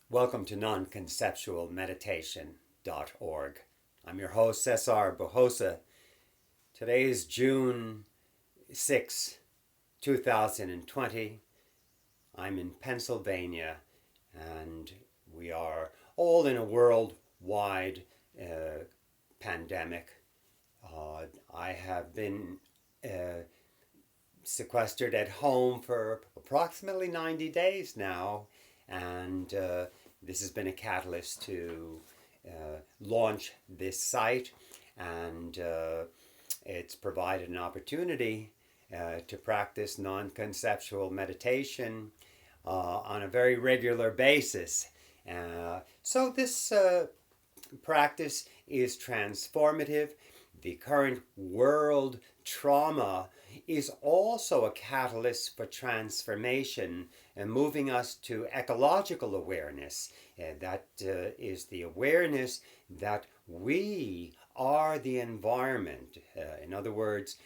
Welcome to Non-conceptual meditation.org. I'm your host, Cesar Bujosa. Today is June 6, 2020. I'm in Pennsylvania, and we are all in a worldwide pandemic. I have been sequestered at home for approximately 90 days now, and this has been a catalyst to launch this site, and it's provided an opportunity to practice non-conceptual meditation on a very regular basis. So this practice is transformative. The current world trauma is also a catalyst for transformation and moving us to ecological awareness. That is the awareness that we are the environment. In other words,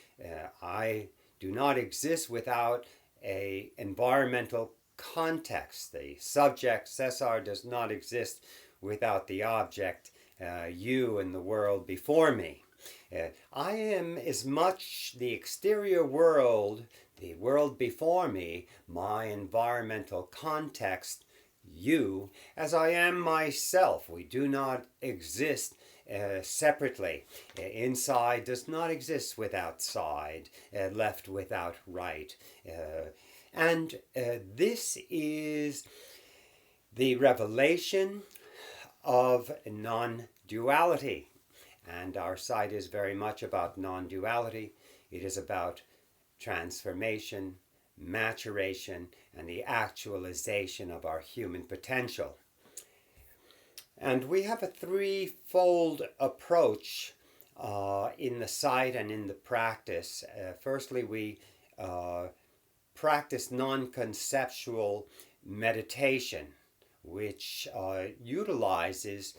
I do not exist without an environmental context. The subject, Cesar, does not exist without the object, you and the world before me. I am as much the exterior world, the world before me, my environmental context, you, as I am myself. We do not exist separately. Inside does not exist with outside, left without right. And this is the revelation of non-duality. And our site is very much about non-duality. It is about transformation, maturation, and the actualization of our human potential. And we have a threefold approach in the site and in the practice. Firstly, we practice non-conceptual meditation, which utilizes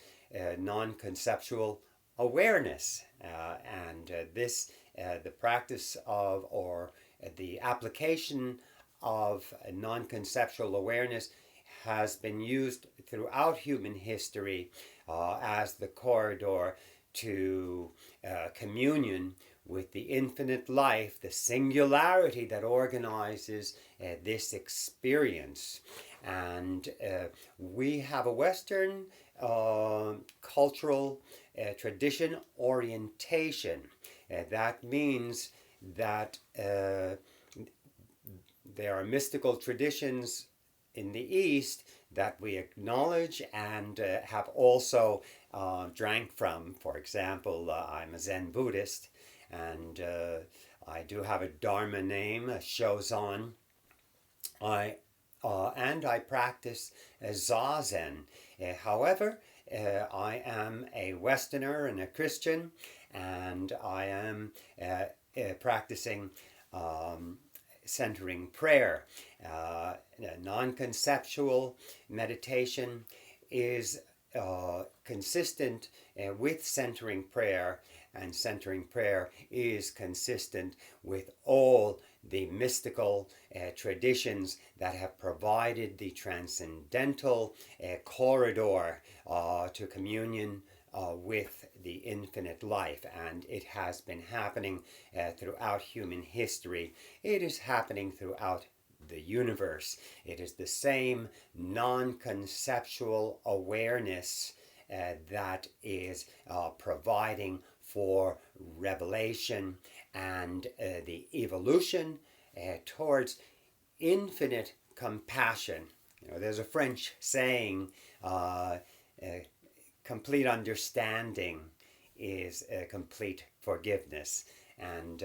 non-conceptual awareness, and the practice of, or the application of non-conceptual awareness has been used throughout human history as the corridor to communion with the infinite life, the singularity that organizes this experience. And we have a Western cultural tradition orientation. That means that there are mystical traditions in the East that we acknowledge and have also drank from. For example, I'm a Zen Buddhist, and I do have a Dharma name, a Shozan. And I practice Zazen. However, I am a Westerner and a Christian, and I am practicing centering prayer. Non-conceptual meditation is consistent with centering prayer, and centering prayer is consistent with all the mystical traditions that have provided the transcendental corridor to communion with the infinite life. And it has been happening throughout human history. It is happening throughout the universe. It is the same non-conceptual awareness that is providing for revelation and the evolution towards infinite compassion. There's a French saying, complete understanding is complete forgiveness. And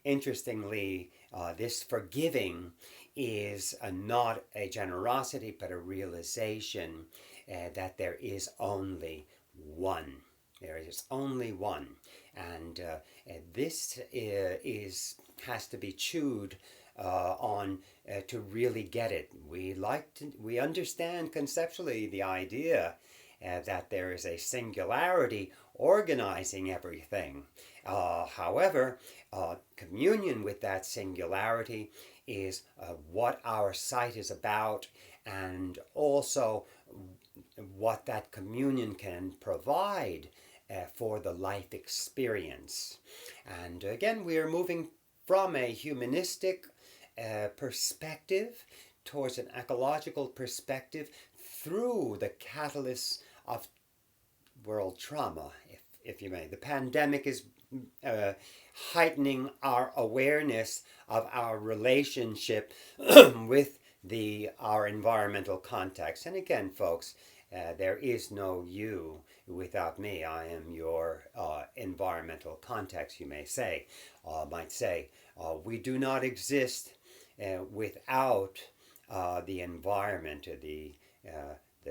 interestingly, this forgiving is not a generosity, but a realization that there is only one. There is only one. And this has to be chewed on to really get it. We understand conceptually the idea that there is a singularity organizing everything. However, communion with that singularity is what our site is about, and also what that communion can provide for the life experience. And again, we are moving from a humanistic perspective towards an ecological perspective through the catalyst of world trauma, if you may. The pandemic is heightening our awareness of our relationship with our environmental context. And again, folks, there is no you without me. I am your environmental context, you may say, might say. We do not exist without the environment, the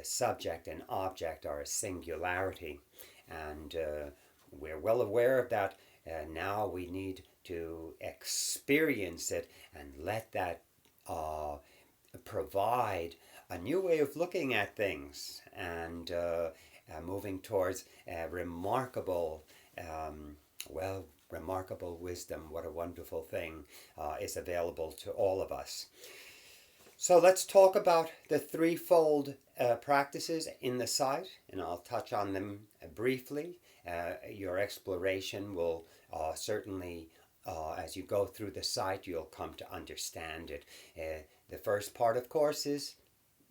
subject and object are a singularity. And we're well aware of that. Now we need to experience it and let that provide a new way of looking at things, and moving towards remarkable wisdom. What a wonderful thing is available to all of us. So let's talk about the threefold practices in the site, and I'll touch on them briefly. Your exploration will certainly, as you go through the site, you'll come to understand it. The first part, of course, is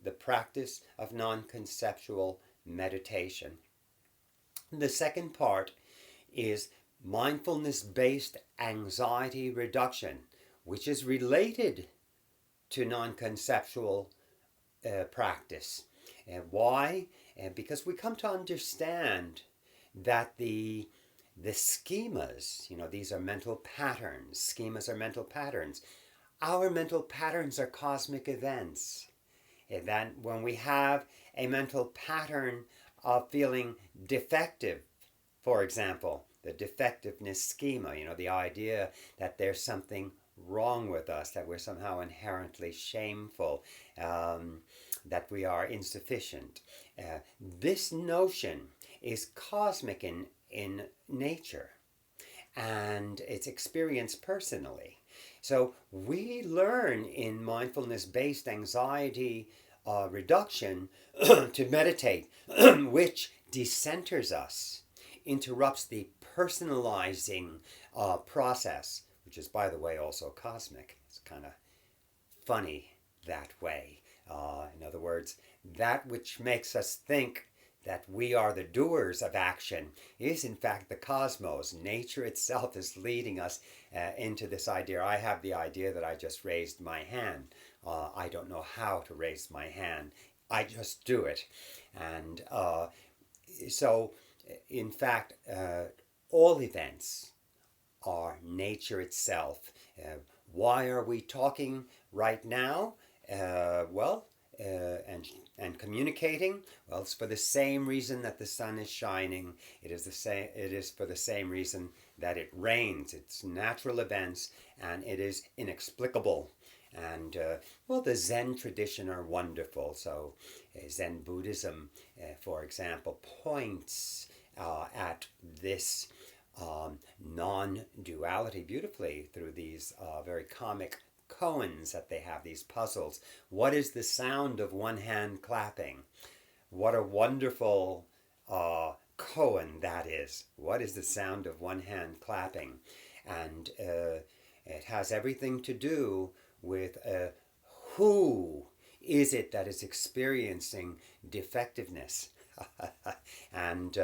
the practice of non-conceptual meditation. The second part is mindfulness based anxiety reduction, which is related to non-conceptual practice. Why? Because we come to understand that the schemas, these are mental patterns. Schemas are mental patterns. Our mental patterns are cosmic events. That when we have a mental pattern of feeling defective, for example, the defectiveness schema, the idea that there's something wrong with us, that we're somehow inherently shameful, that we are insufficient. This notion is cosmic in nature, and it's experienced personally. So we learn in mindfulness-based anxiety reduction to meditate, which decenters us, interrupts the personalizing process, which is, by the way, also cosmic. It's kind of funny that way. In other words, that which makes us think that we are the doers of action is in fact the cosmos. Nature itself is leading us into this idea. I have the idea that I just raised my hand. I don't know how to raise my hand. I just do it. And so, in fact, all events are nature itself. Why are we talking right now? And communicating? Well, it's for the same reason that the sun is shining. It is for the same reason that it rains. It's natural events, and it is inexplicable. And the Zen tradition are wonderful. So Zen Buddhism, for example, points at this non-duality beautifully through these very comic koans that they have, these puzzles. What is the sound of one hand clapping? What a wonderful koan that is. What is the sound of one hand clapping? And it has everything to do with who is it that is experiencing defectiveness. And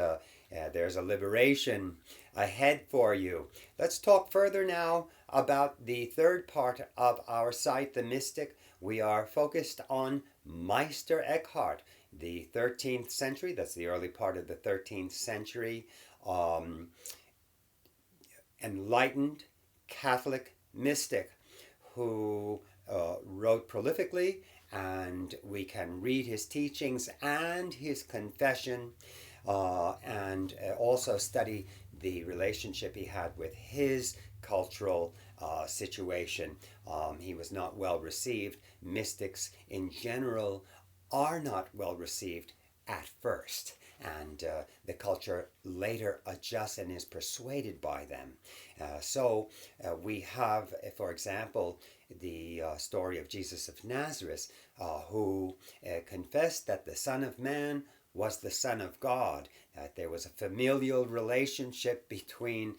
there's a liberation ahead for you. Let's talk further now about the third part of our site, the mystic. We are focused on Meister Eckhart, the 13th century. That's the early part of the 13th century. Enlightened Catholic mystic who wrote prolifically, and we can read his teachings and his confession, and also study the relationship he had with his cultural situation. He was not well received. Mystics in general are not well received at first, and the culture later adjusts and is persuaded by them. So we have, for example, the story of Jesus of Nazareth, who confessed that the Son of Man was the Son of God, that there was a familial relationship between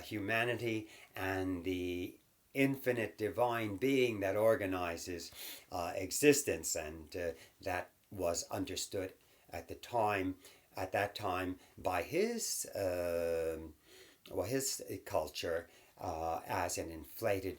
humanity and the infinite divine being that organizes existence, and that was understood at that time by his his culture as an inflated,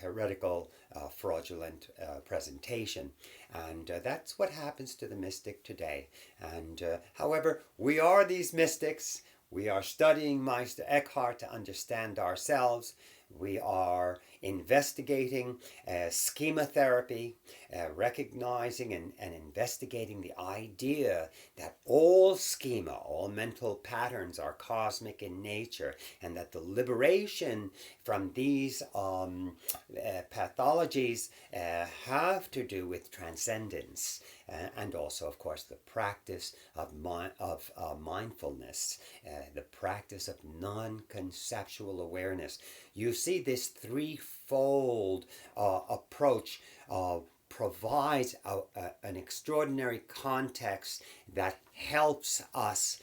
heretical, fraudulent presentation. And that's what happens to the mystic today. And however, we are these mystics. We are studying Meister Eckhart to understand ourselves. We are investigating schema therapy, recognizing and investigating the idea that all schema, all mental patterns are cosmic in nature, and that the liberation from these pathologies have to do with transcendence, and also, of course, the practice of mindfulness, the practice of non-conceptual awareness. You see, this threefold approach provides an extraordinary context that helps us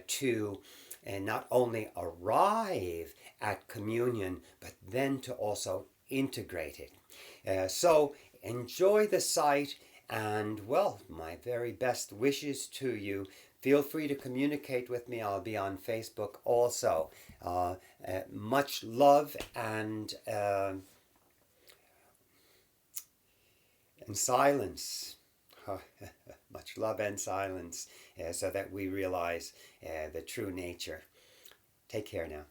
to not only arrive at communion, but then to also integrate it. So enjoy the site, and well, my very best wishes to you. Feel free to communicate with me. I'll be on Facebook also. Much love and silence. Much love and silence, so that we realize the true nature. Take care now.